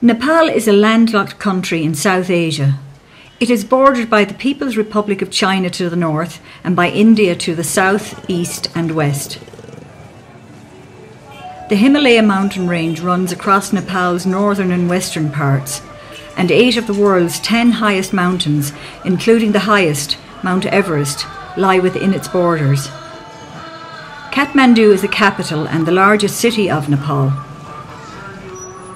Nepal is a landlocked country in South Asia. It is bordered by the People's Republic of China to the north and by India to the south, east and west. The Himalaya mountain range runs across Nepal's northern and western parts, and 8 of the world's 10 highest mountains, including the highest, Mount Everest, lie within its borders. Kathmandu is the capital and the largest city of Nepal.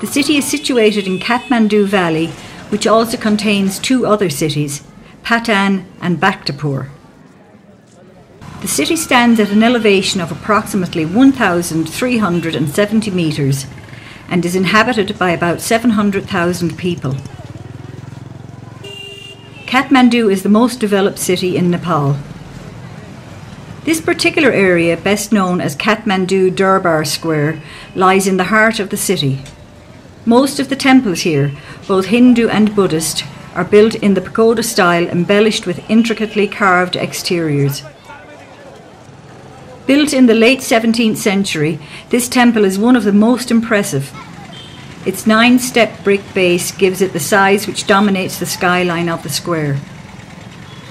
The city is situated in Kathmandu Valley, which also contains 2 other cities, Patan and Bhaktapur. The city stands at an elevation of approximately 1,370 metres and is inhabited by about 700,000 people. Kathmandu is the most developed city in Nepal. This particular area, best known as Kathmandu Durbar Square, lies in the heart of the city. Most of the temples here, both Hindu and Buddhist, are built in the pagoda style, embellished with intricately carved exteriors. Built in the late 17th century, this temple is one of the most impressive. Its 9-step brick base gives it the size which dominates the skyline of the square.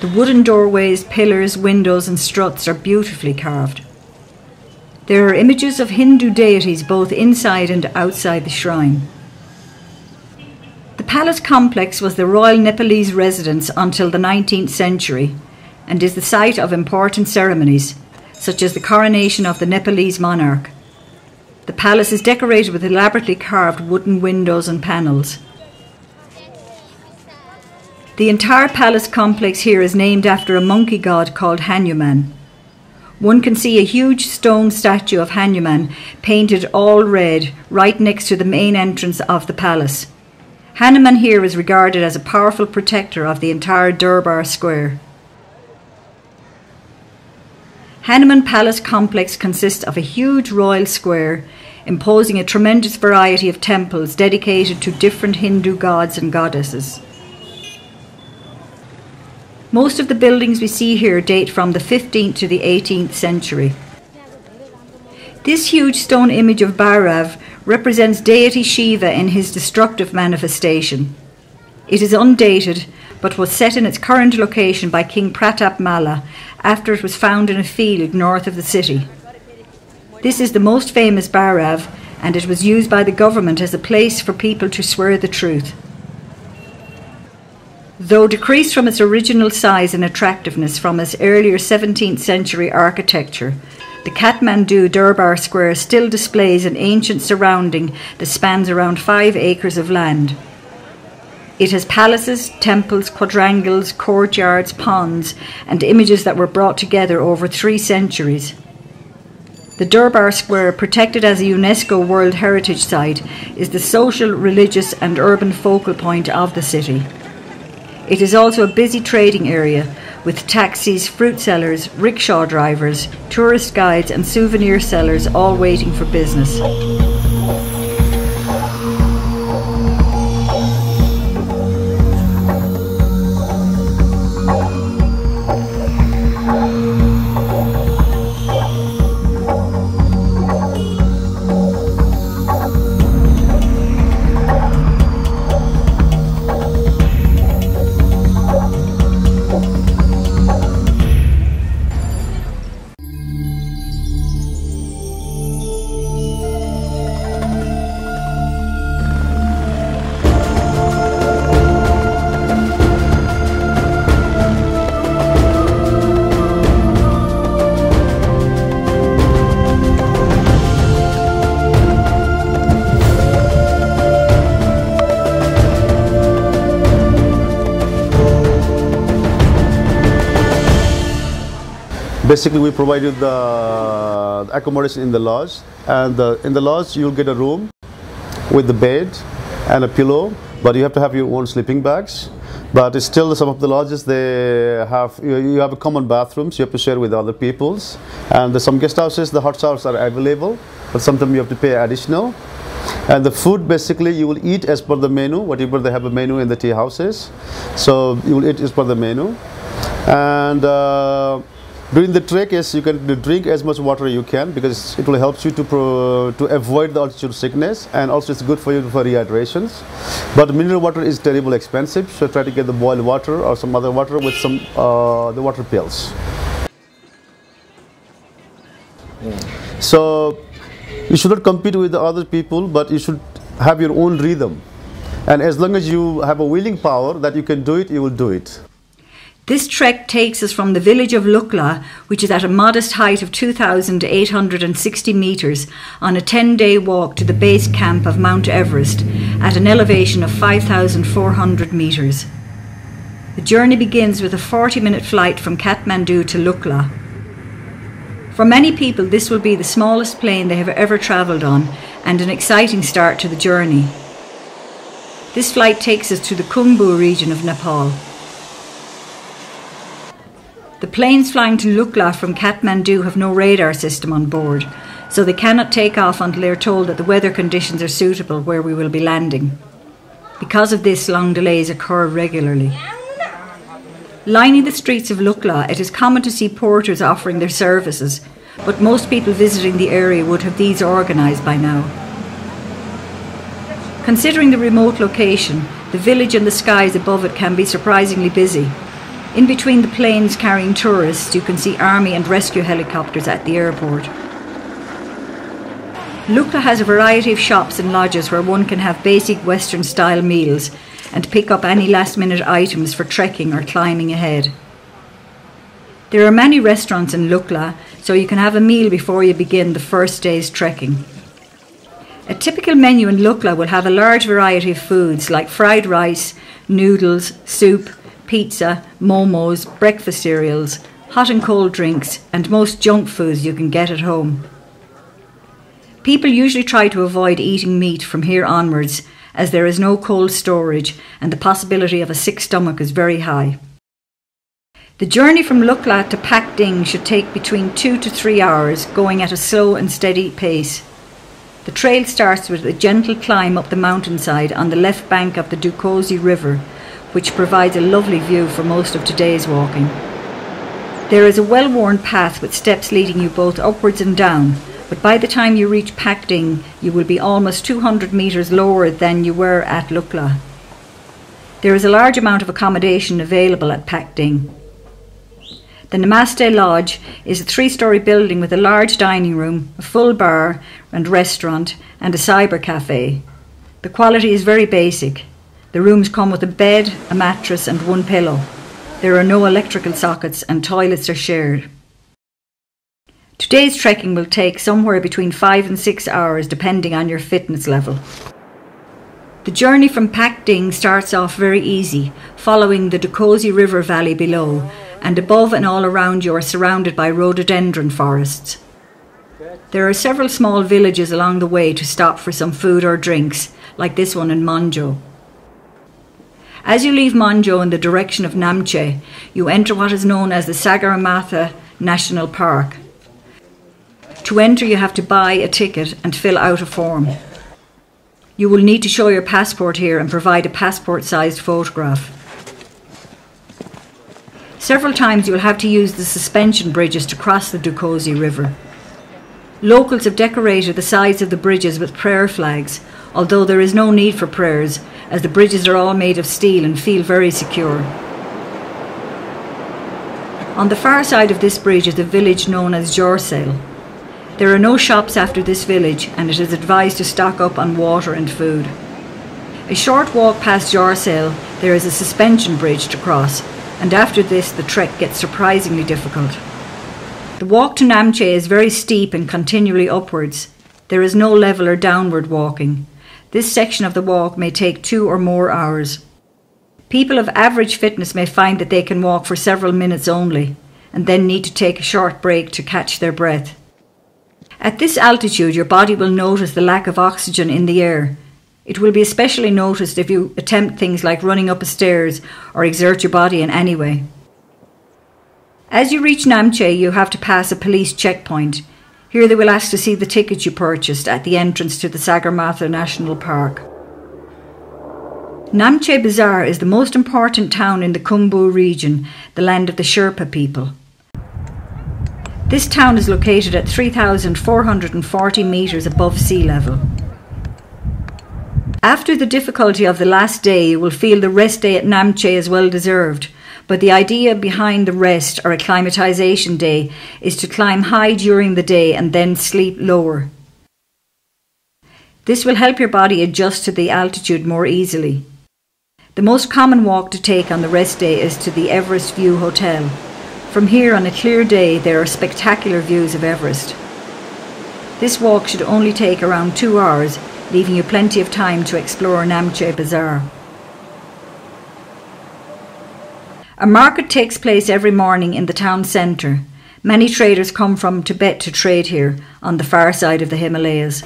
The wooden doorways, pillars, windows and struts are beautifully carved. There are images of Hindu deities both inside and outside the shrine. The palace complex was the royal Nepalese residence until the 19th century and is the site of important ceremonies, such as the coronation of the Nepalese monarch. The palace is decorated with elaborately carved wooden windows and panels. The entire palace complex here is named after a monkey god called Hanuman. One can see a huge stone statue of Hanuman painted all red right next to the main entrance of the palace. Hanuman here is regarded as a powerful protector of the entire Durbar Square. Hanuman Palace complex consists of a huge royal square, imposing a tremendous variety of temples dedicated to different Hindu gods and goddesses. Most of the buildings we see here date from the 15th to the 18th century. This huge stone image of Bhairav represents deity Shiva in his destructive manifestation. It is undated, but was set in its current location by King Pratap Malla after it was found in a field north of the city. This is the most famous Bhairav, and it was used by the government as a place for people to swear the truth. Though decreased from its original size and attractiveness from its earlier 17th century architecture, the Kathmandu Durbar Square still displays an ancient surrounding that spans around 5 acres of land. It has palaces, temples, quadrangles, courtyards, ponds, and images that were brought together over 3 centuries. The Durbar Square, protected as a UNESCO World Heritage Site, is the social, religious and urban focal point of the city. It is also a busy trading area, with taxis, fruit sellers, rickshaw drivers, tourist guides and souvenir sellers all waiting for business. Basically, we provided the accommodation in the lodge, and in the lodge you'll get a room with the bed and a pillow but you have to have your own sleeping bags. But it's still, some of the lodges, they have, you have a common bathrooms you have to share with other people's, and some guest houses, the hot showers are available, but sometimes you have to pay additional. And the food, basically you will eat as per the menu, whatever they have a menu in the tea houses, so you will eat as per the menu. And during the trek, yes, you can drink as much water you can, because it will help you to avoid the altitude sickness, and also it's good for you for rehydrations. But mineral water is terribly expensive, so try to get the boiled water or some other water with some the water pills. So you should not compete with the other people, but you should have your own rhythm. And as long as you have a willing power that you can do it, you will do it. This trek takes us from the village of Lukla, which is at a modest height of 2,860 metres, on a 10-day walk to the base camp of Mount Everest at an elevation of 5,400 metres. The journey begins with a 40-minute flight from Kathmandu to Lukla. For many people, this will be the smallest plane they have ever travelled on, and an exciting start to the journey. This flight takes us to the Khumbu region of Nepal. The planes flying to Lukla from Kathmandu have no radar system on board, so they cannot take off until they are told that the weather conditions are suitable where we will be landing. Because of this, long delays occur regularly. Lining the streets of Lukla, it is common to see porters offering their services, but most people visiting the area would have these organised by now. Considering the remote location, the village and the skies above it can be surprisingly busy. In between the planes carrying tourists, you can see army and rescue helicopters at the airport. Lukla has a variety of shops and lodges where one can have basic Western-style meals and pick up any last-minute items for trekking or climbing ahead. There are many restaurants in Lukla, so you can have a meal before you begin the first day's trekking. A typical menu in Lukla will have a large variety of foods like fried rice, noodles, soup, pizza, momos, breakfast cereals, hot and cold drinks, and most junk foods you can get at home. People usually try to avoid eating meat from here onwards, as there is no cold storage and the possibility of a sick stomach is very high. The journey from Lukla to Pakding should take between 2 to 3 hours, going at a slow and steady pace. The trail starts with a gentle climb up the mountainside on the left bank of the Dukosi River, which provides a lovely view for most of today's walking. There is a well-worn path with steps leading you both upwards and down, but by the time you reach Pakding, you will be almost 200 metres lower than you were at Lukla. There is a large amount of accommodation available at Pakding. The Namaste Lodge is a 3-storey building with a large dining room, a full bar and restaurant, and a cyber cafe. The quality is very basic. The rooms come with a bed, a mattress and one pillow. There are no electrical sockets and toilets are shared. Today's trekking will take somewhere between 5 and 6 hours depending on your fitness level. The journey from Pakding starts off very easy, following the Dukosi River valley below, and above and all around you are surrounded by rhododendron forests. There are several small villages along the way to stop for some food or drinks, like this one in Monjo. As you leave Monjo in the direction of Namche, you enter what is known as the Sagarmatha National Park. To enter, you have to buy a ticket and fill out a form. You will need to show your passport here and provide a passport-sized photograph. Several times you will have to use the suspension bridges to cross the Dukosi River. Locals have decorated the sides of the bridges with prayer flags, although there is no need for prayers, as the bridges are all made of steel and feel very secure. On the far side of this bridge is a village known as Jorsale. There are no shops after this village, and it is advised to stock up on water and food. A short walk past Jorsale, there is a suspension bridge to cross, and after this the trek gets surprisingly difficult. The walk to Namche is very steep and continually upwards. There is no level or downward walking. This section of the walk may take 2 or more hours. People of average fitness may find that they can walk for several minutes only, and then need to take a short break to catch their breath. At this altitude, your body will notice the lack of oxygen in the air, It will be especially noticed if you attempt things like running up a stairs or exert your body in any way. As you reach Namche, you have to pass a police checkpoint. Here they will ask to see the ticket you purchased at the entrance to the Sagarmatha National Park. Namche Bazaar is the most important town in the Khumbu region, the land of the Sherpa people. This town is located at 3,440 metres above sea level. After the difficulty of the last day, you will feel the rest day at Namche is well deserved, but the idea behind the rest or acclimatisation day is to climb high during the day and then sleep lower. This will help your body adjust to the altitude more easily. The most common walk to take on the rest day is to the Everest View Hotel. From here on a clear day there are spectacular views of Everest. This walk should only take around 2 hours, leaving you plenty of time to explore Namche Bazaar. A market takes place every morning in the town centre. Many traders come from Tibet to trade here, on the far side of the Himalayas.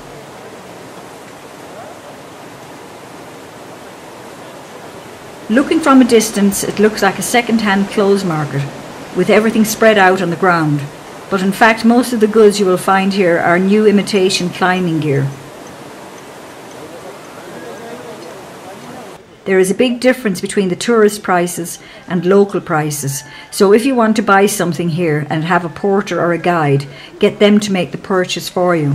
Looking from a distance, it looks like a second-hand clothes market, with everything spread out on the ground. But in fact, most of the goods you will find here are new imitation climbing gear. There is a big difference between the tourist prices and local prices, so if you want to buy something here and have a porter or a guide, get them to make the purchase for you.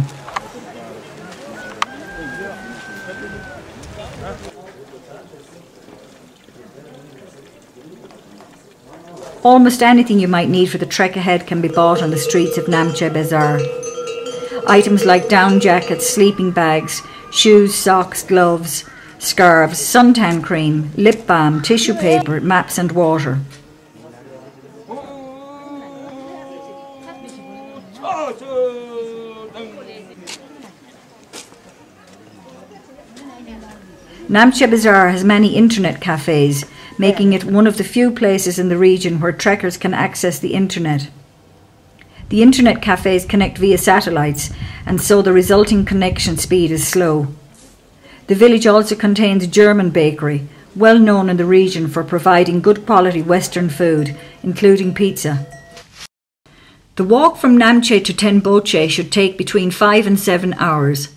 Almost anything you might need for the trek ahead can be bought on the streets of Namche Bazaar. Items like down jackets, sleeping bags, shoes, socks, gloves, scarves, suntan cream, lip balm, tissue paper, maps and water. Namche Bazaar has many internet cafes, making it one of the few places in the region where trekkers can access the internet. The internet cafes connect via satellites, and so the resulting connection speed is slow. The village also contains a German bakery, well known in the region for providing good quality Western food, including pizza. The walk from Namche to Tenboche should take between 5 and 7 hours.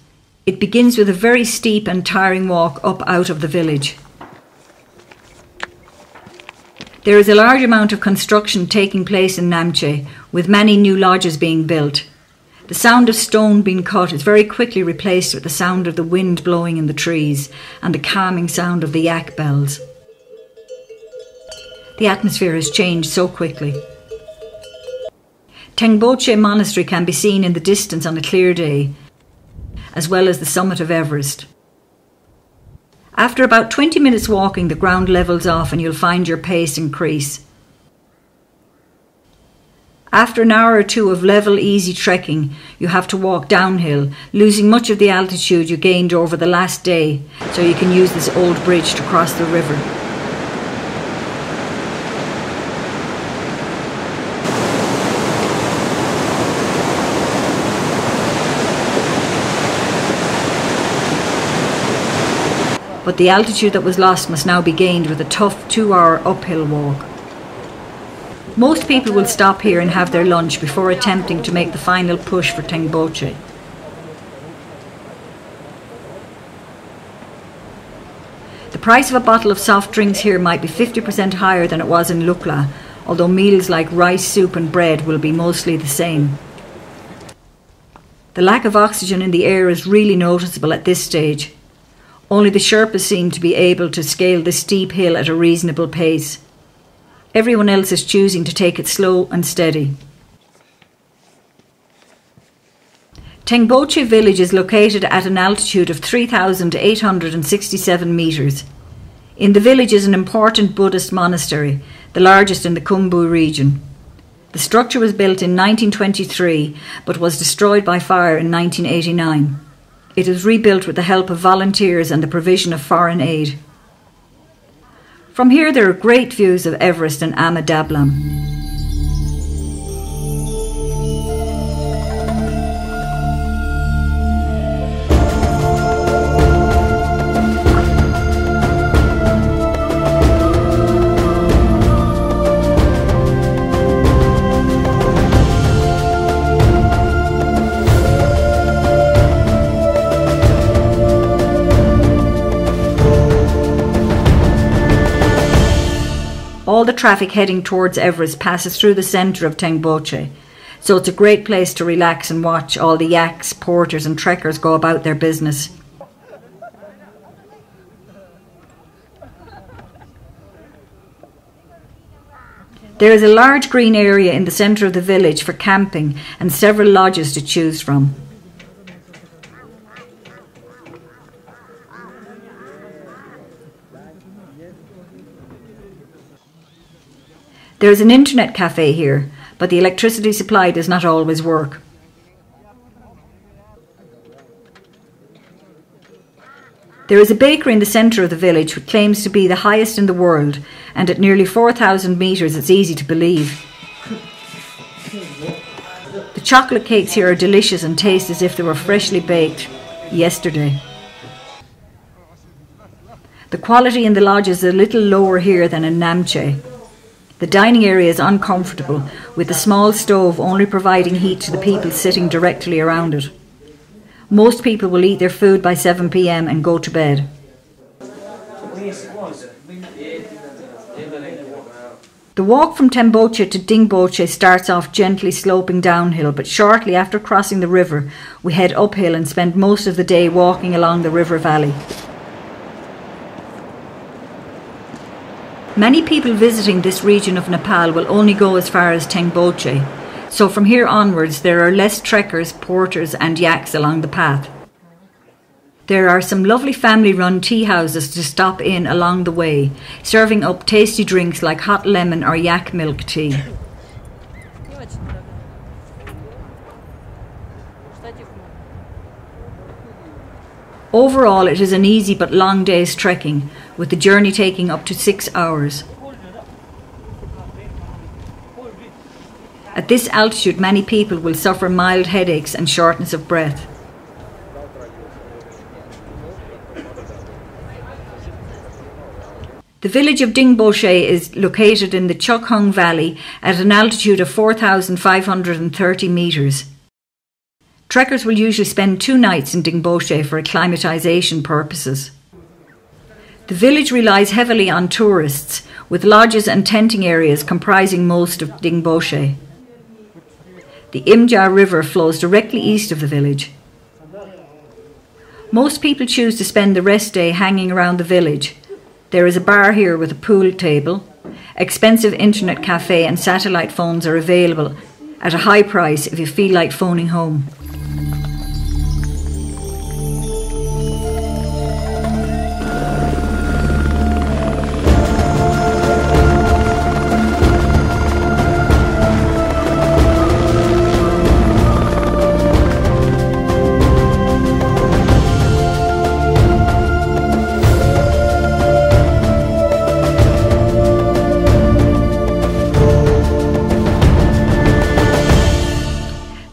It begins with a very steep and tiring walk up out of the village. There is a large amount of construction taking place in Namche, with many new lodges being built. The sound of stone being cut is very quickly replaced with the sound of the wind blowing in the trees and the calming sound of the yak bells. The atmosphere has changed so quickly. Tenboche Monastery can be seen in the distance on a clear day, as well as the summit of Everest. After about 20 minutes walking, the ground levels off and you'll find your pace increase. After an hour or two of level, easy trekking, you have to walk downhill, losing much of the altitude you gained over the last day, so you can use this old bridge to cross the river. But the altitude that was lost must now be gained with a tough 2-hour uphill walk. Most people will stop here and have their lunch before attempting to make the final push for Tenboche. The price of a bottle of soft drinks here might be 50% higher than it was in Lukla, although meals like rice, soup and bread will be mostly the same. The lack of oxygen in the air is really noticeable at this stage. Only the Sherpas seem to be able to scale this steep hill at a reasonable pace. Everyone else is choosing to take it slow and steady. Tenboche village is located at an altitude of 3,867 metres. In the village is an important Buddhist monastery, the largest in the Khumbu region. The structure was built in 1923 but was destroyed by fire in 1989. It is rebuilt with the help of volunteers and the provision of foreign aid. From here there are great views of Everest and Ama Dablam. All the traffic heading towards Everest passes through the centre of Tengboche, so it's a great place to relax and watch all the yaks, porters and trekkers go about their business. There is a large green area in the centre of the village for camping and several lodges to choose from. There is an internet cafe here, but the electricity supply does not always work. There is a bakery in the centre of the village which claims to be the highest in the world, and at nearly 4,000 metres it's easy to believe. The chocolate cakes here are delicious and taste as if they were freshly baked yesterday. The quality in the lodge is a little lower here than in Namche. The dining area is uncomfortable, with the small stove only providing heat to the people sitting directly around it. Most people will eat their food by 7 p.m. and go to bed. The walk from Tengboche to Dingboche starts off gently sloping downhill, but shortly after crossing the river, we head uphill and spend most of the day walking along the river valley. Many people visiting this region of Nepal will only go as far as Tengboche, so from here onwards there are less trekkers, porters and yaks along the path. There are some lovely family-run tea houses to stop in along the way, serving up tasty drinks like hot lemon or yak milk tea. Overall, it is an easy but long day's trekking, with the journey taking up to 6 hours. At this altitude, many people will suffer mild headaches and shortness of breath. The village of Dingboche is located in the Chokhung Valley at an altitude of 4,530 metres. Trekkers will usually spend 2 nights in Dingboche for acclimatisation purposes. The village relies heavily on tourists, with lodges and tenting areas comprising most of Dingboche. The Imja River flows directly east of the village. Most people choose to spend the rest day hanging around the village. There is a bar here with a pool table. Expensive internet cafe and satellite phones are available at a high price if you feel like phoning home.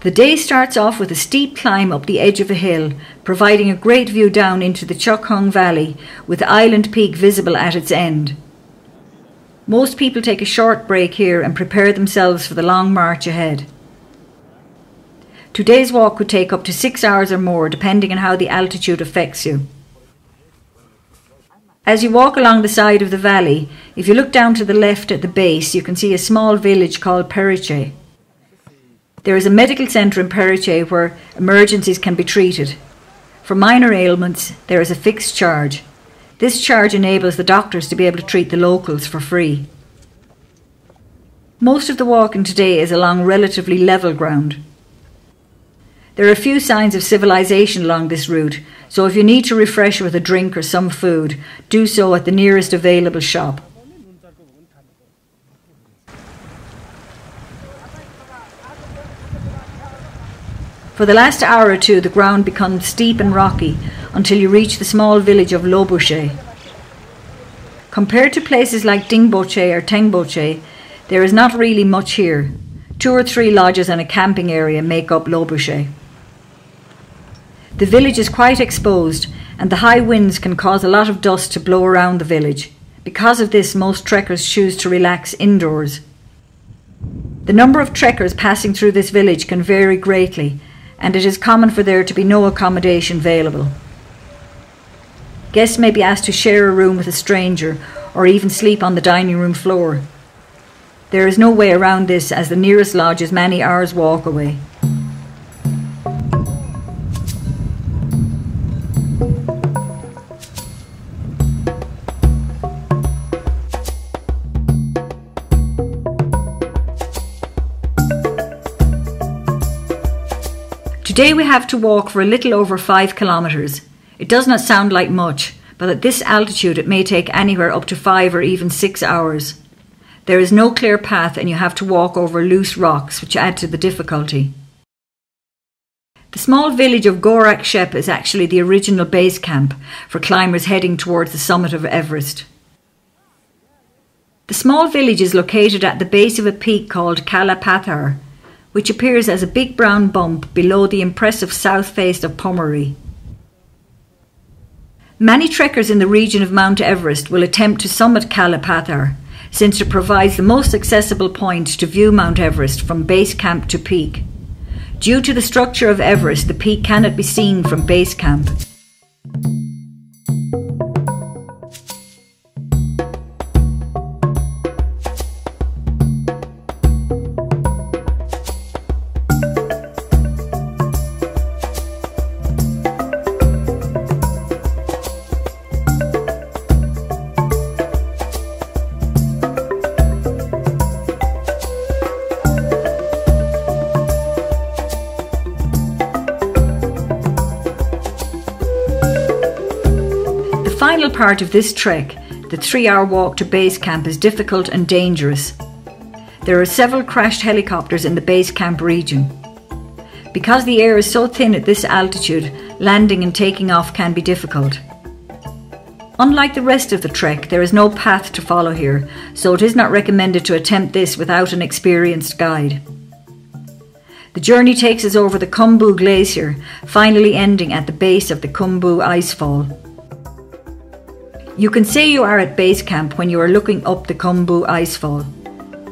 The day starts off with a steep climb up the edge of a hill, providing a great view down into the Chokhung Valley, with Island Peak visible at its end. Most people take a short break here and prepare themselves for the long march ahead. Today's walk could take up to 6 hours or more, depending on how the altitude affects you. As you walk along the side of the valley, if you look down to the left at the base, you can see a small village called Periche. There is a medical centre in Periche where emergencies can be treated. For minor ailments, there is a fixed charge. This charge enables the doctors to be able to treat the locals for free. Most of the walking today is along relatively level ground. There are a few signs of civilization along this route, so if you need to refresh with a drink or some food, do so at the nearest available shop. For the last hour or two, the ground becomes steep and rocky until you reach the small village of Lobuche. Compared to places like Dingboche or Tengboche, there is not really much here. 2 or 3 lodges and a camping area make up Lobuche. The village is quite exposed, and the high winds can cause a lot of dust to blow around the village. Because of this, most trekkers choose to relax indoors. The number of trekkers passing through this village can vary greatly, and it is common for there to be no accommodation available. Guests may be asked to share a room with a stranger or even sleep on the dining room floor. There is no way around this, as the nearest lodge is many hours' walk away. Today we have to walk for a little over 5 kilometres. It does not sound like much, but at this altitude it may take anywhere up to 5 or even 6 hours. There is no clear path and you have to walk over loose rocks, which add to the difficulty. The small village of Gorak Shep is actually the original base camp for climbers heading towards the summit of Everest. The small village is located at the base of a peak called Kala Pathar, which appears as a big brown bump below the impressive south face of Pommery. Many trekkers in the region of Mount Everest will attempt to summit Kala Pathar, since it provides the most accessible point to view Mount Everest from base camp to peak. Due to the structure of Everest, the peak cannot be seen from base camp. The final part of this trek, the 3-hour walk to base camp, is difficult and dangerous. There are several crashed helicopters in the base camp region. Because the air is so thin at this altitude, landing and taking off can be difficult. Unlike the rest of the trek, there is no path to follow here, so it is not recommended to attempt this without an experienced guide. The journey takes us over the Khumbu Glacier, finally ending at the base of the Khumbu Icefall. You can say you are at base camp when you are looking up the Khumbu Icefall.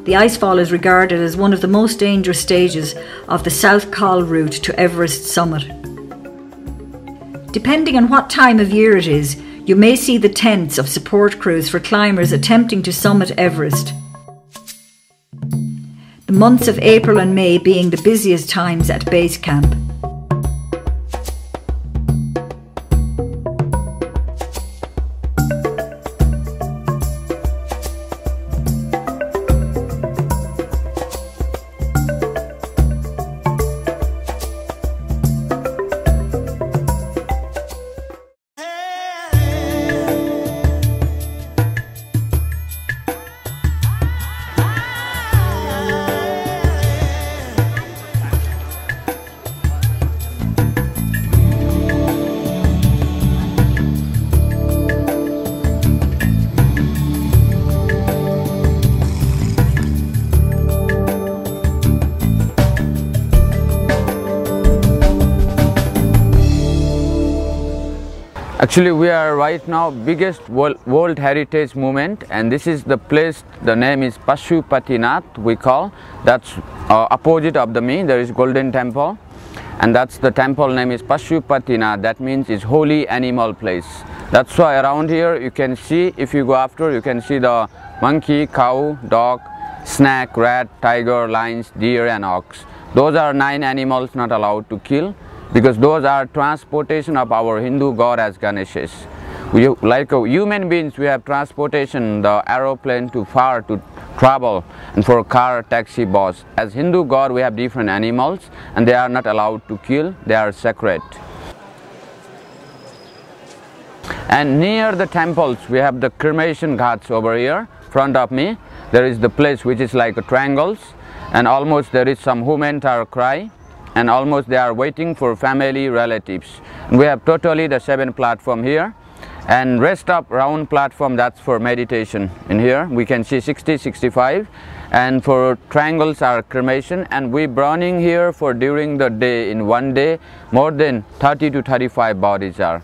The icefall is regarded as one of the most dangerous stages of the South Col route to Everest summit. Depending on what time of year it is, you may see the tents of support crews for climbers attempting to summit Everest. The months of April and May being the busiest times at base camp. Actually, we are right now biggest World Heritage Movement, and this is the place. The name is Pashupatinath. We call that's opposite of the me. There is Golden Temple, and that's the temple name is Pashupatinath. That means it's holy animal place. That's why around here you can see, if you go after, you can see the monkey, cow, dog, snake, rat, tiger, lions, deer, and ox. Those are 9 animals not allowed to kill, because those are transportation of our Hindu god as Ganeshas. Like human beings, we have transportation, the aeroplane to far to travel, and for car, taxi, bus. As Hindu god, we have different animals, and they are not allowed to kill, they are sacred. And near the temples, we have the cremation ghats over here, front of me. There is the place which is like a triangles, and almost there is some women are cry, and almost they are waiting for family relatives. And we have totally the 7 platform here, and rest of round platform, that's for meditation. In here we can see 60, 65, and for triangles are cremation, and we burning here for during the day. In one day more than 30 to 35 bodies are,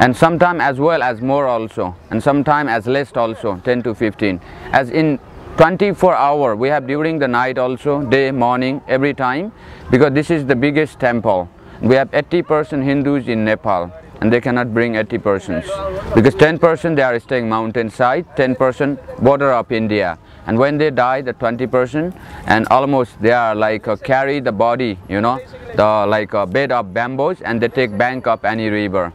and sometime as well as more also, and sometime as less also, 10 to 15. As in 24 hours we have during the night also, day, morning, every time, because this is the biggest temple. We have 80% Hindus in Nepal, and they cannot bring 80 persons because 10% they are staying mountainside, 10% border of India. And when they die, the 20%, and almost they are like carry the body, you know, the like a bed of bamboos, and they take bank of any river.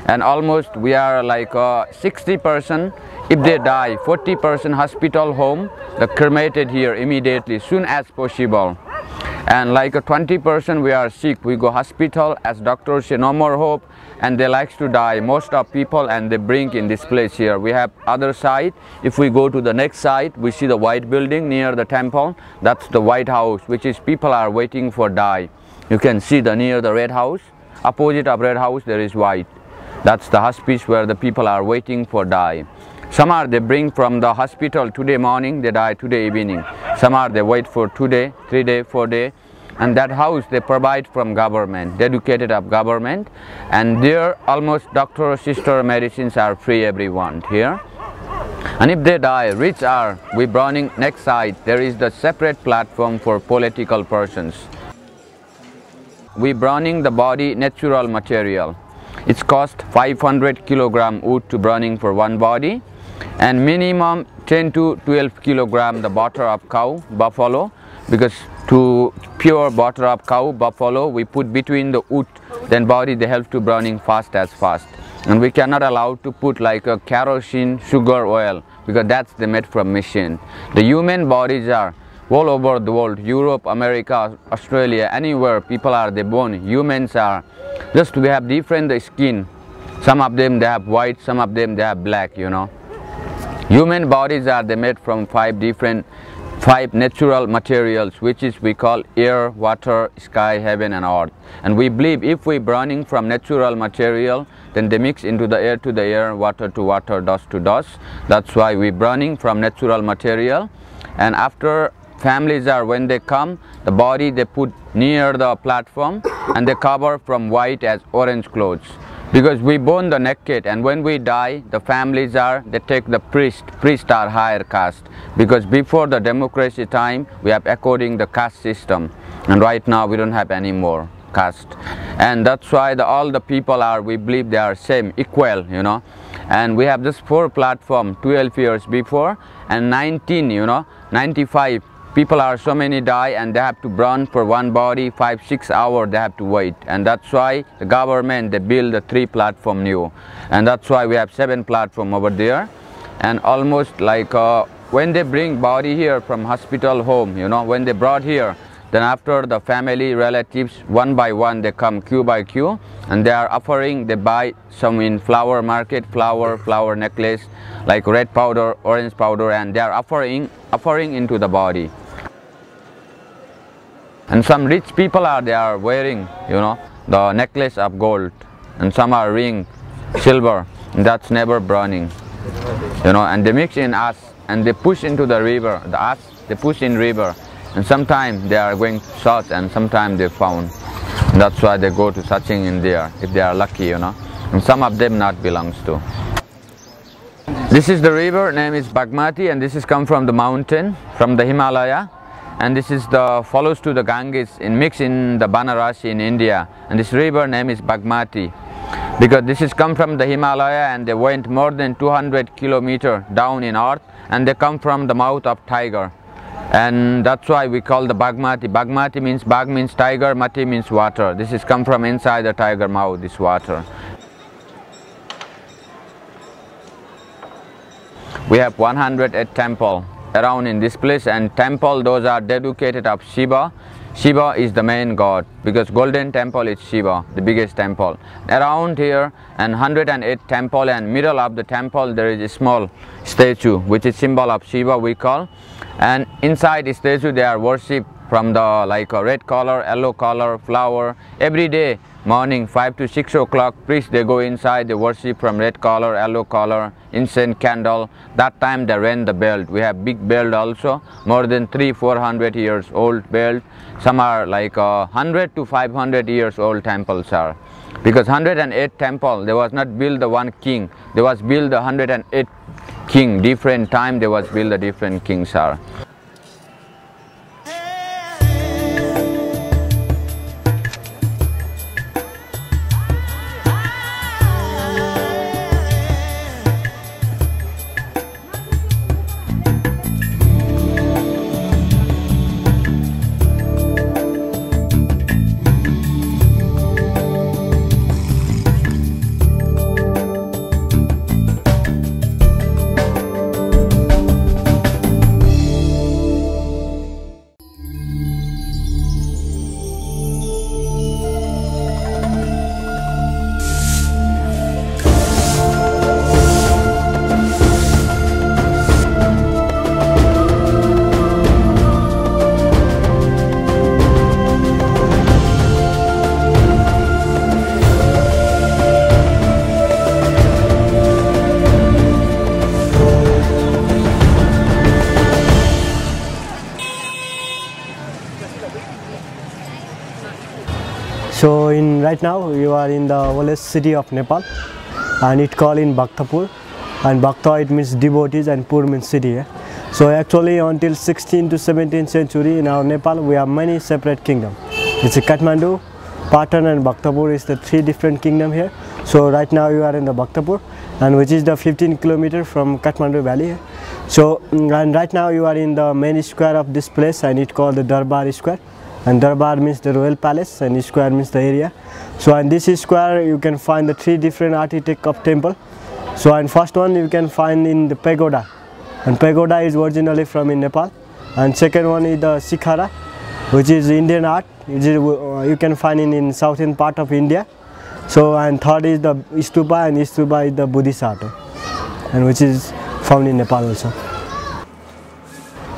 And almost we are like 60%, if they die, 40% hospital home, the cremated here immediately, soon as possible. And like 20% we are sick, we go hospital, as doctors say no more hope, and they likes to die, most of people, and they bring in this place here. We have other side. If we go to the next side, we see the white building near the temple. That's the White House, which is people are waiting for die. You can see the near the red house, opposite of red house there is white. That's the hospice where the people are waiting for die. Some are they bring from the hospital today morning, they die today evening. Some are they wait for 2 days, 3 days, 4 days. And that house they provide from government, dedicated of government, and there almost doctor, sister, medicines are free everyone here. And if they die, rich are, we burning next side, there is the separate platform for political persons. We burning the body natural material. It's cost 500 kilogram wood to burning for one body, and minimum 10 to 12 kilogram the butter of cow, buffalo, because to pure butter of cow, buffalo, we put between the wood, then body they help to burning fast as fast. And we cannot allow to put like a kerosene, sugar, oil, because that's the made from machine. The human bodies are all over the world, Europe, America, Australia, anywhere people are they born, humans are. Just we have different skin. Some of them they have white, some of them they have black, you know. Human bodies are they made from five natural materials, which is we call air, water, sky, heaven and earth. And we believe if we burning from natural material, then they mix into the air to the air, water to water, dust to dust. That's why we burning from natural material. And after families are, when they come, the body they put near the platform and they cover from white as orange clothes. Because we burn the naked, and when we die, the families are, they take the priests are higher caste. Because before the democracy time, we have according the caste system. And right now we don't have any more caste. And that's why all the people are, we believe they are same, equal, you know. And we have this 4 platform 12 years before, and 19, you know, 95. People are so many die and they have to burn for one body 5-6 hours they have to wait, and that's why the government they build the 3 platform new, and that's why we have 7 platform over there. And almost like when they bring body here from hospital home, you know, when they brought here, then after the family relatives one by one they come queue by queue, and they are offering, they buy some in flower market, flower necklace like red powder, orange powder, and they are offering into the body. And some rich people are, they are wearing, you know, the necklace of gold, and some are ring, silver, and that's never burning, you know. And they mix in ash and they push into the river, the ash they push in river, and sometimes they are going to search and sometimes they found. And that's why they go to searching in there if they are lucky, you know. And some of them not belongs to. This is the river, name is Bagmati, and this is come from the mountain, from the Himalaya. And this is the follows to the Ganges in mix in the Banarasi in India, and this river name is Bagmati because this is come from the Himalaya, and they went more than 200 kilometers down in earth, and they come from the mouth of tiger, and that's why we call the Bagmati. Bagmati means, Bag means tiger, Mati means water. This is come from inside the tiger mouth, this water. We have 108 temple around in this place, and temple those are dedicated of Shiva. Shiva is the main god, because golden temple is Shiva, the biggest temple around here, and 108 temple, and middle of the temple there is a small statue which is symbol of Shiva we call, and inside the statue they are worship from the like a red color, yellow color, flower. Every day morning 5 to 6 o'clock priests they go inside, they worship from red color, yellow color, incense, candle. That time they ring the bell. We have big bell also, more than 300-400 years old bell. Some are like 100 to 500 years old temples are, because 108 temple there was not built the one king, there was built the 108 king, different time there was built the different kings are. So right now you are in the oldest city of Nepal, and it called in Bhaktapur, and Bhakta it means devotees and Pur means city. So actually until 16th to 17th century in our Nepal we have many separate kingdoms. It's a Kathmandu, Patan and Bhaktapur is the three different kingdom here. So right now you are in the Bhaktapur, and which is the 15 kilometer from Kathmandu valley. So and right now you are in the main square of this place, and it called the Darbar square, and Darbar means the royal palace and square means the area. So in this square you can find the three different architect of temple. So and first one you can find in the pagoda, and pagoda is originally from in Nepal, and second one is the Sikhara, which is Indian art, which is, you can find in southern part of India. So and third is the stupa, and stupa is the Buddhist art, and which is found in Nepal also.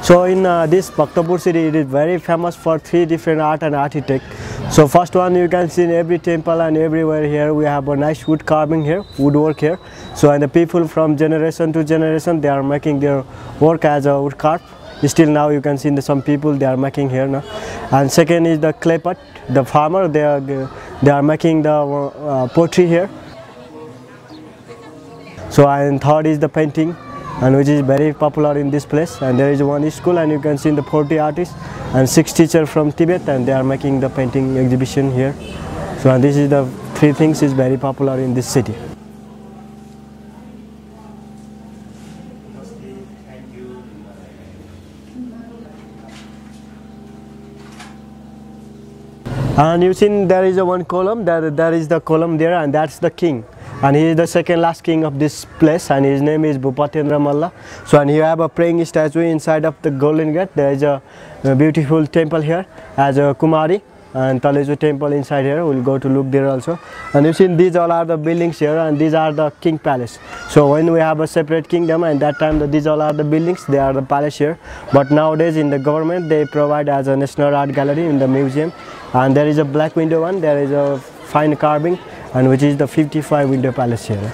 So in this Bhaktapur city, it is very famous for three different art and architect. So first one you can see in every temple and everywhere here we have a nice wood carving here, woodwork here. So and the people from generation to generation they are making their work as a wood carve. Still now you can see some people they are making here now. And second is the clay pot, the farmer they are making the pottery here. So and third is the painting, and which is very popular in this place, and there is one school, and you can see the 40 artists and 6 teachers from Tibet, and they are making the painting exhibition here. So and this is the three things is very popular in this city. And you see there is a one column, there is the column there, and that's the king. And he is the second last king of this place, and his name is Bhupatendra Malla. So and you have a praying statue inside of the Golden Gate. There is a beautiful temple here as a Kumari, and Taleju temple inside here. We'll go to look there also. And you see these all are the buildings here, and these are the king palace. So when we have a separate kingdom, and that time these all are the buildings, they are the palace here. But nowadays in the government they provide as a national art gallery in the museum, and there is a black window one, there is a fine carving, and which is the 55 window palace here.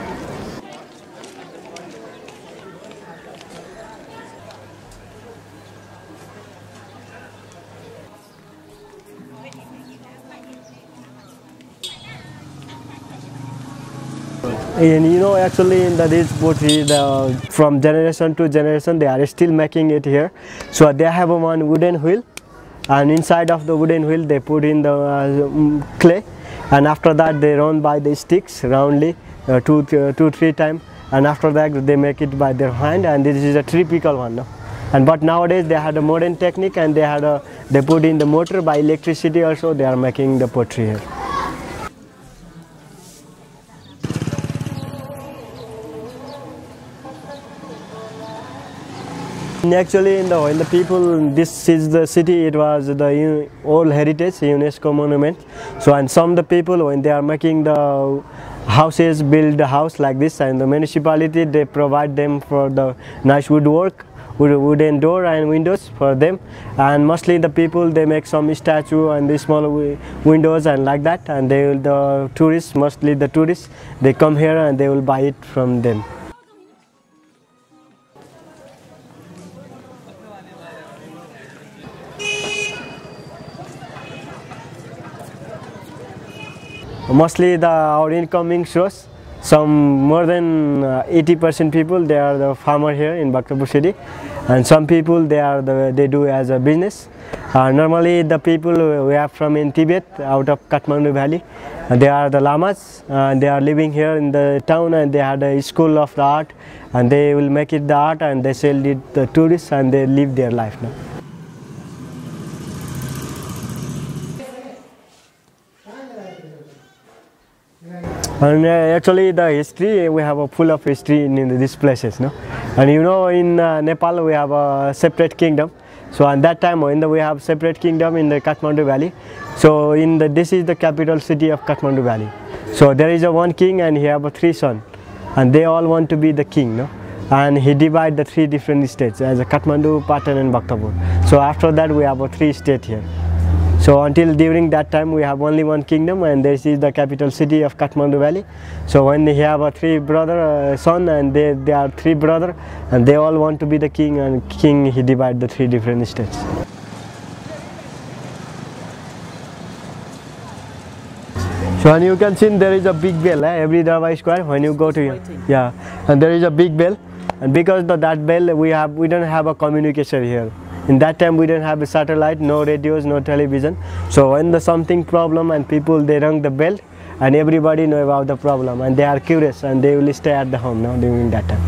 And you know actually in this pottery from generation to generation they are still making it here. So they have one wooden wheel, and inside of the wooden wheel they put in the clay, and after that they run by the sticks roundly 2-3 times, and after that they make it by their hand, and this is a typical one. No? And but nowadays they had a modern technique, and they put in the motor by electricity also. They are making the pottery here. Actually, in the people, this is the city. It was the old heritage UNESCO monument. So, and some the people when they are making the houses, build the house like this, and the municipality they provide them for the nice woodwork, wooden door and windows for them. And mostly the people they make some statue and the small windows and like that. And they will, the tourists, mostly the tourists, they come here and they will buy it from them. Mostly our incoming shows, some more than 80% people they are the farmer here in Bhaktapur city, and some people they do as a business. Normally the people we have from in Tibet out of Kathmandu valley, they are the lamas, and they are living here in the town, and they had a school of the art, and they will make it the art and they sell it to the tourists, and they live their life now. And actually the history, we have a full of history in these places, no? And you know in Nepal we have a separate kingdom. So at that time when we have separate kingdom in the Kathmandu valley, so this is the capital city of Kathmandu valley. So there is a one king and he have a 3 sons, and they all want to be the king, no? And he divide the 3 different states as a Kathmandu, Patan and Bhaktapur. So after that we have a 3 states here. So until during that time we have only one kingdom, and this is the capital city of Kathmandu valley. So when they have a 3 brother son, and they are 3 brother, and they all want to be the king, and king he divide the 3 different states. So and you can see there is a big bell every Darbar Square when you go to here. Yeah, and there is a big bell, and because of that bell we don't have a communication here. In that time we didn't have a satellite, no radios, no television. So when the something problem and people they rang the bell, and everybody know about the problem and they are curious and they will stay at the home now during that time.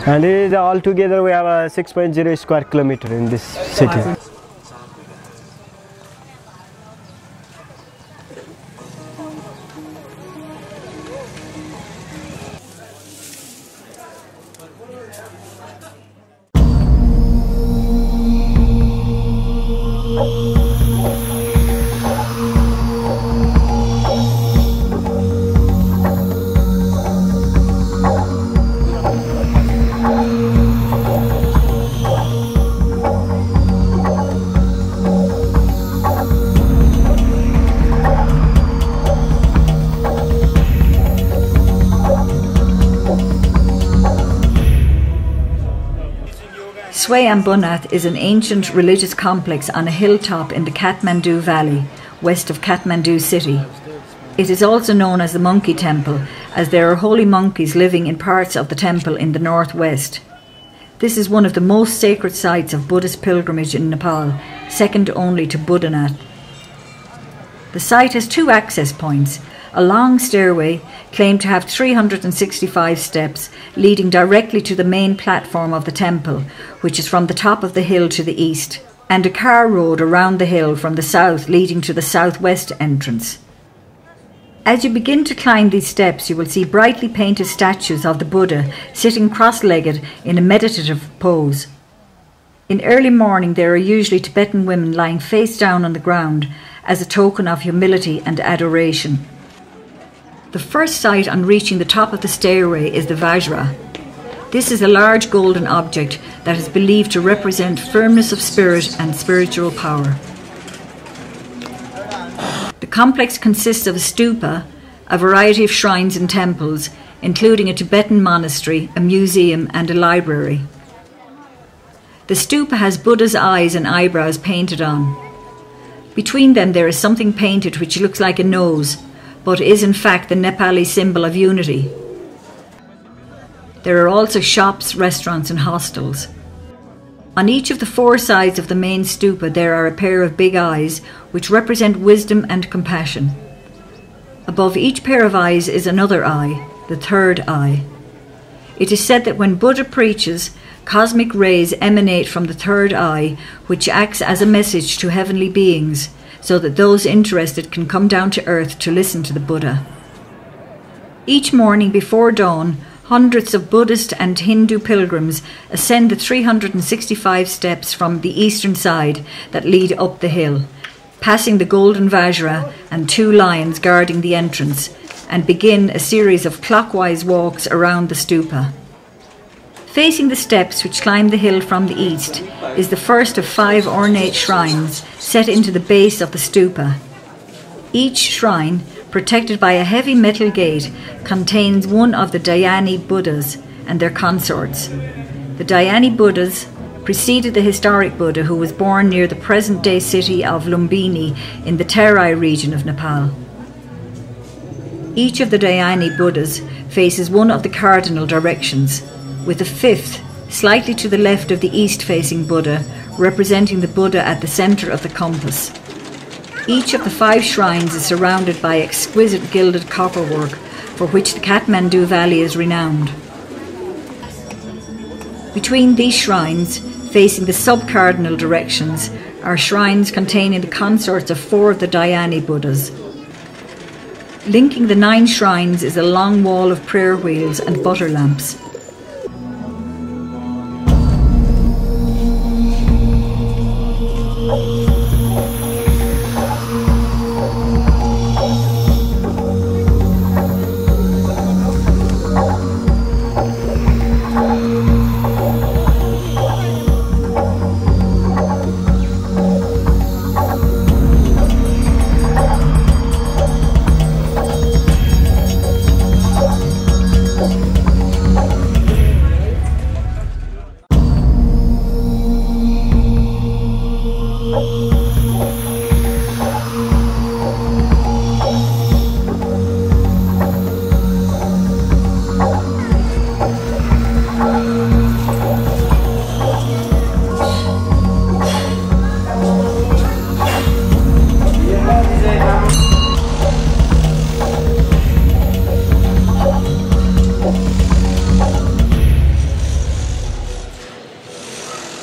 And it is altogether we have a 6.0 square kilometer in this city. Swayambunnath is an ancient religious complex on a hilltop in the Kathmandu Valley, west of Kathmandu city. It is also known as the Monkey Temple, as there are holy monkeys living in parts of the temple in the northwest. This is one of the most sacred sites of Buddhist pilgrimage in Nepal, second only to Buddhanath. The site has two access points, a long stairway claimed to have 365 steps leading directly to the main platform of the temple, which is from the top of the hill to the east, and a car road around the hill from the south leading to the southwest entrance. As you begin to climb these steps, you will see brightly painted statues of the Buddha sitting cross-legged in a meditative pose. In early morning there are usually Tibetan women lying face down on the ground as a token of humility and adoration. The first sight on reaching the top of the stairway is the Vajra. This is a large golden object that is believed to represent firmness of spirit and spiritual power. The complex consists of a stupa, a variety of shrines and temples, including a Tibetan monastery, a museum and a library. The stupa has Buddha's eyes and eyebrows painted on. Between them there is something painted which looks like a nose, but is in fact the Nepali symbol of unity. There are also shops, restaurants and hostels. On each of the four sides of the main stupa there are a pair of big eyes which represent wisdom and compassion. Above each pair of eyes is another eye, the third eye. It is said that when Buddha preaches, cosmic rays emanate from the third eye, which acts as a message to heavenly beings, so that those interested can come down to earth to listen to the Buddha. Each morning before dawn, hundreds of Buddhist and Hindu pilgrims ascend the 365 steps from the eastern side that lead up the hill, passing the golden Vajra and two lions guarding the entrance, and begin a series of clockwise walks around the stupa. Facing the steps which climb the hill from the east is the first of 5 ornate shrines set into the base of the stupa. Each shrine, protected by a heavy metal gate, contains one of the Dhyani Buddhas and their consorts. The Dhyani Buddhas preceded the historic Buddha who was born near the present-day city of Lumbini in the Terai region of Nepal. Each of the Dhyani Buddhas faces one of the cardinal directions, with the fifth, slightly to the left of the east-facing Buddha, representing the Buddha at the centre of the compass. Each of the 5 shrines is surrounded by exquisite gilded copperwork, for which the Kathmandu Valley is renowned. Between these shrines, facing the sub-cardinal directions, are shrines containing the consorts of 4 of the Dhyani Buddhas. Linking the 9 shrines is a long wall of prayer wheels and butter lamps.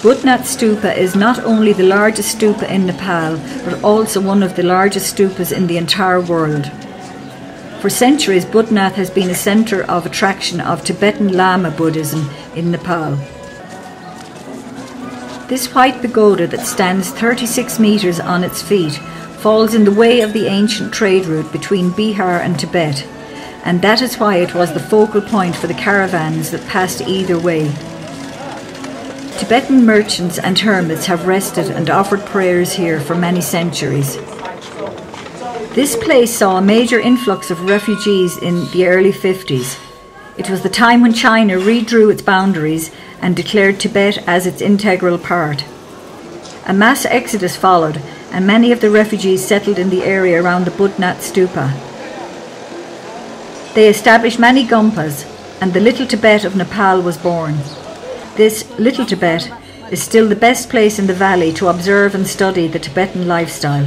Budnath Stupa is not only the largest stupa in Nepal, but also one of the largest stupas in the entire world. For centuries, Budnath has been a centre of attraction of Tibetan Lama Buddhism in Nepal. This white pagoda that stands 36 metres on its feet falls in the way of the ancient trade route between Bihar and Tibet, and that is why it was the focal point for the caravans that passed either way. Tibetan merchants and hermits have rested and offered prayers here for many centuries. This place saw a major influx of refugees in the early 50s. It was the time when China redrew its boundaries and declared Tibet as its integral part. A mass exodus followed, and many of the refugees settled in the area around the Budnath Stupa. They established many gumpas, and the Little Tibet of Nepal was born. This Little Tibet is still the best place in the valley to observe and study the Tibetan lifestyle.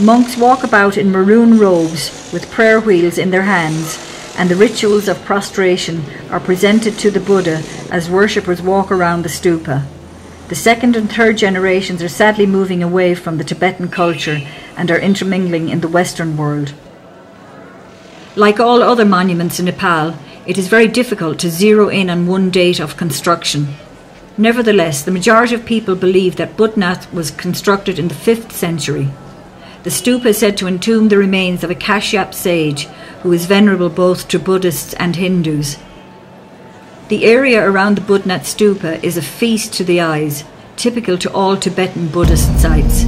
Monks walk about in maroon robes with prayer wheels in their hands, and the rituals of prostration are presented to the Buddha as worshippers walk around the stupa. The second and third generations are sadly moving away from the Tibetan culture and are intermingling in the Western world. Like all other monuments in Nepal, it is very difficult to zero in on one date of construction. Nevertheless, the majority of people believe that Budnath was constructed in the 5th century. The stupa is said to entomb the remains of a Kashyap sage who is venerable both to Buddhists and Hindus. The area around the Budnath Stupa is a feast to the eyes, typical to all Tibetan Buddhist sites.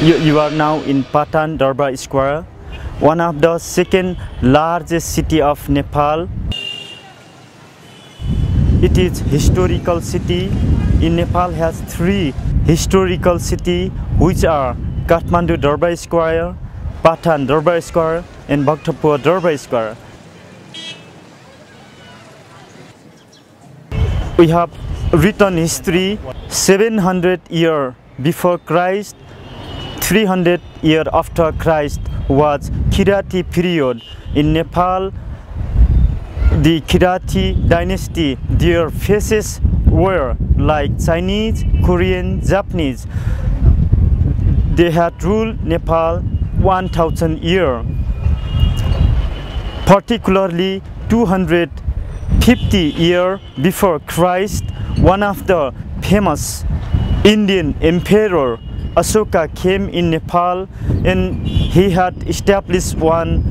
You are now in Patan Darbar Square, one of the second largest city of Nepal. It is historical city. In Nepal has 3 historical city, which are Kathmandu Darbar Square, Patan Darbar Square, and Bhaktapur Darbar Square. We have written history 700 years before Christ. 300 years after Christ was Kirati period. In Nepal, the Kirati dynasty, their faces were like Chinese, Korean, Japanese. They had ruled Nepal 1000 years. Particularly 250 years before Christ, one of the famous Indian emperor Ashoka came in Nepal, and he had established one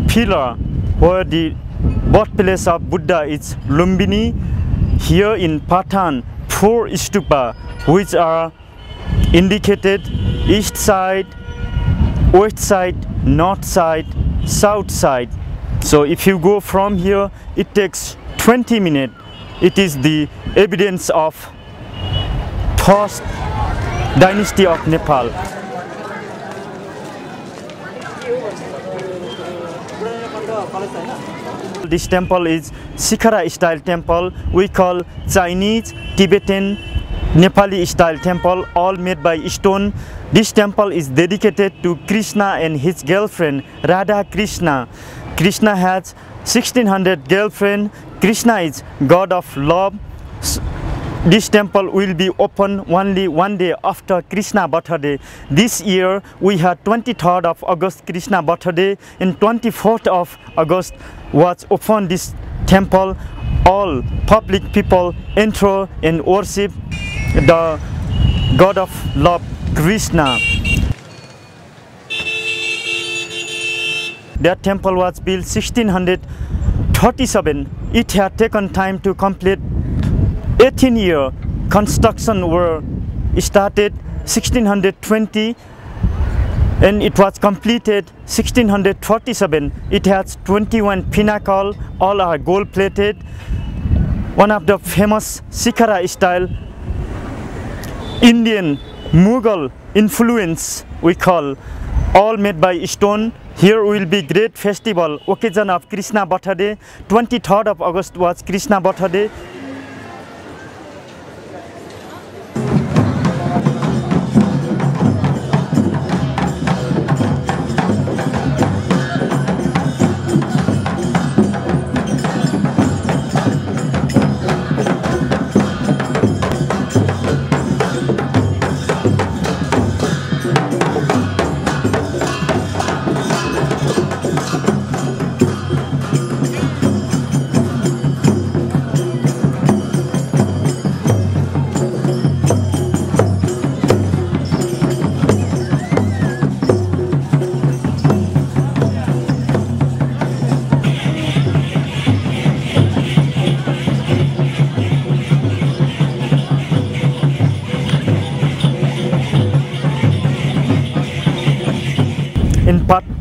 pillar where the birthplace of Buddha is Lumbini. Here in Patan, 4 stupa which are indicated: east side, west side, north side, south side. So if you go from here, it takes 20 minutes. It is the evidence of first dynasty of Nepal. This temple is Shikhara style temple. We call Chinese, Tibetan, Nepali style temple, all made by stone. This temple is dedicated to Krishna and his girlfriend Radha Krishna. Krishna has 1600 girlfriends. Krishna is God of love. This temple will be open only one day after Krishna birthday. This year we had 23rd of August Krishna birthday, and 24th of August was opened this temple. All public people enter and worship. The god of love, Krishna. That temple was built 1637. It had taken time to complete. 18-year construction were started 1620 and it was completed 1637. It has 21 pinnacles, all are gold plated. One of the famous Sikhara style Indian Mughal influence we call, all made by stone. Here will be great festival, occasion of Krishna birthday. 23rd of August was Krishna birthday.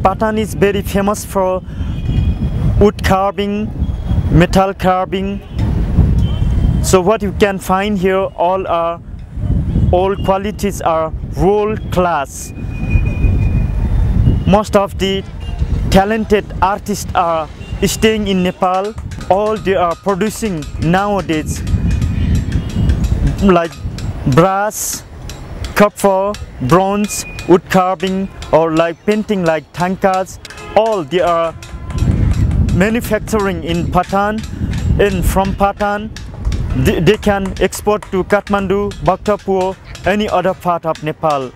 Patan is very famous for wood carving, metal carving. So what you can find here, all qualities are world class. Most of the talented artists are staying in Nepal. All they are producing nowadays, like brass, copper, bronze, wood carving, or like painting like tankas, all they are manufacturing in Patan, and from Patan they can export to Kathmandu, Bhaktapur, any other part of Nepal.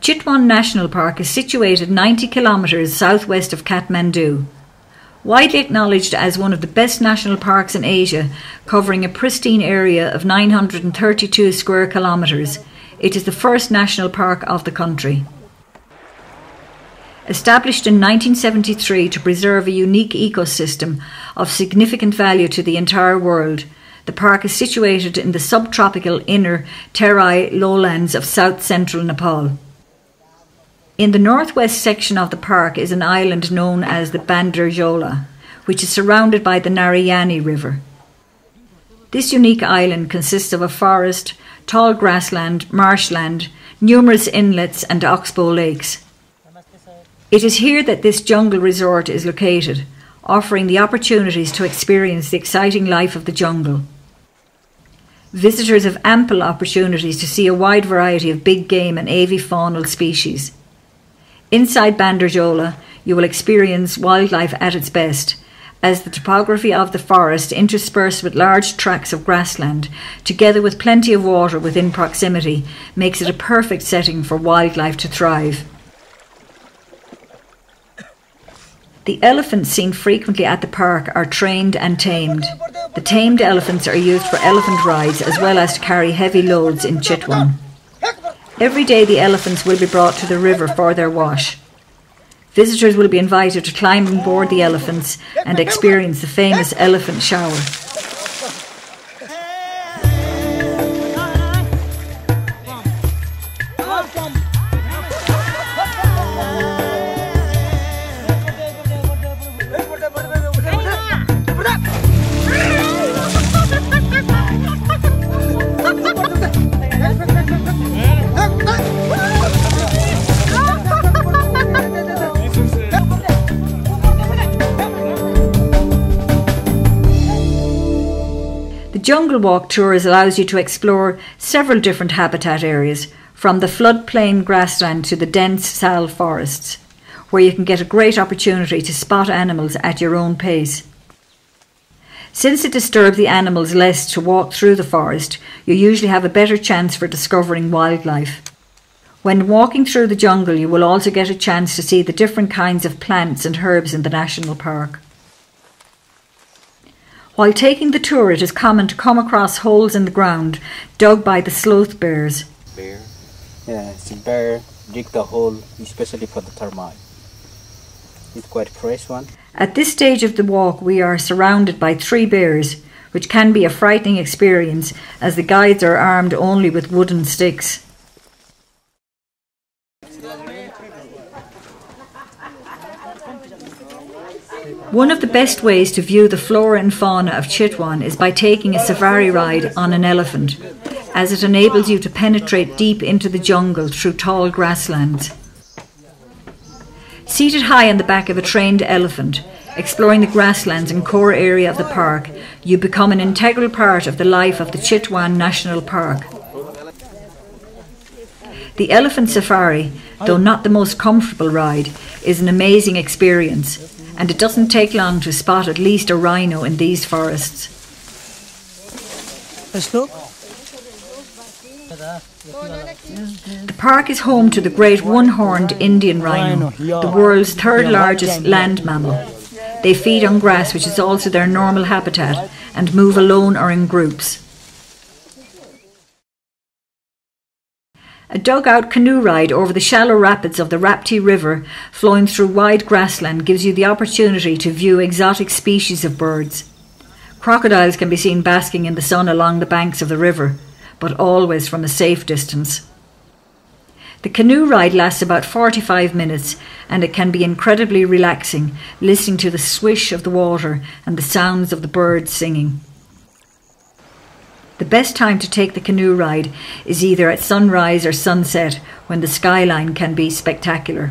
Chitwan National Park is situated 90 kilometres southwest of Kathmandu. Widely acknowledged as one of the best national parks in Asia, covering a pristine area of 932 square kilometres, it is the first national park of the country. Established in 1973 to preserve a unique ecosystem of significant value to the entire world, the park is situated in the subtropical inner Terai lowlands of south-central Nepal. In the northwest section of the park is an island known as the Bandarjola, which is surrounded by the Narayani River. This unique island consists of a forest, tall grassland, marshland, numerous inlets and oxbow lakes. It is here that this jungle resort is located, offering the opportunities to experience the exciting life of the jungle. Visitors have ample opportunities to see a wide variety of big game and avifaunal species. Inside Bandarjola, you will experience wildlife at its best, as the topography of the forest, interspersed with large tracts of grassland, together with plenty of water within proximity, makes it a perfect setting for wildlife to thrive. The elephants seen frequently at the park are trained and tamed. The tamed elephants are used for elephant rides as well as to carry heavy loads in Chitwan. Every day the elephants will be brought to the river for their wash. Visitors will be invited to climb on board the elephants and experience the famous elephant shower. The Jungle Walk Tours allows you to explore several different habitat areas, from the floodplain grassland to the dense sal forests, where you can get a great opportunity to spot animals at your own pace. Since it disturbs the animals less to walk through the forest, you usually have a better chance for discovering wildlife. When walking through the jungle, you will also get a chance to see the different kinds of plants and herbs in the national park. While taking the tour, it is common to come across holes in the ground dug by the sloth bears. Bear? Yeah, it's a bear dig the hole especially for the termite. It's quite a fresh one. At this stage of the walk, we are surrounded by 3 bears, which can be a frightening experience as the guides are armed only with wooden sticks. One of the best ways to view the flora and fauna of Chitwan is by taking a safari ride on an elephant, as it enables you to penetrate deep into the jungle through tall grasslands. Seated high on the back of a trained elephant, exploring the grasslands and core area of the park, you become an integral part of the life of the Chitwan National Park. The elephant safari, though not the most comfortable ride, is an amazing experience, and it doesn't take long to spot at least a rhino in these forests. The park is home to the great one-horned Indian rhino, the world's 3rd largest land mammal. They feed on grass, which is also their normal habitat, and move alone or in groups. A dugout canoe ride over the shallow rapids of the Rapti River flowing through wide grassland gives you the opportunity to view exotic species of birds. Crocodiles can be seen basking in the sun along the banks of the river, but always from a safe distance. The canoe ride lasts about 45 minutes and it can be incredibly relaxing, listening to the swish of the water and the sounds of the birds singing. The best time to take the canoe ride is either at sunrise or sunset, when the skyline can be spectacular.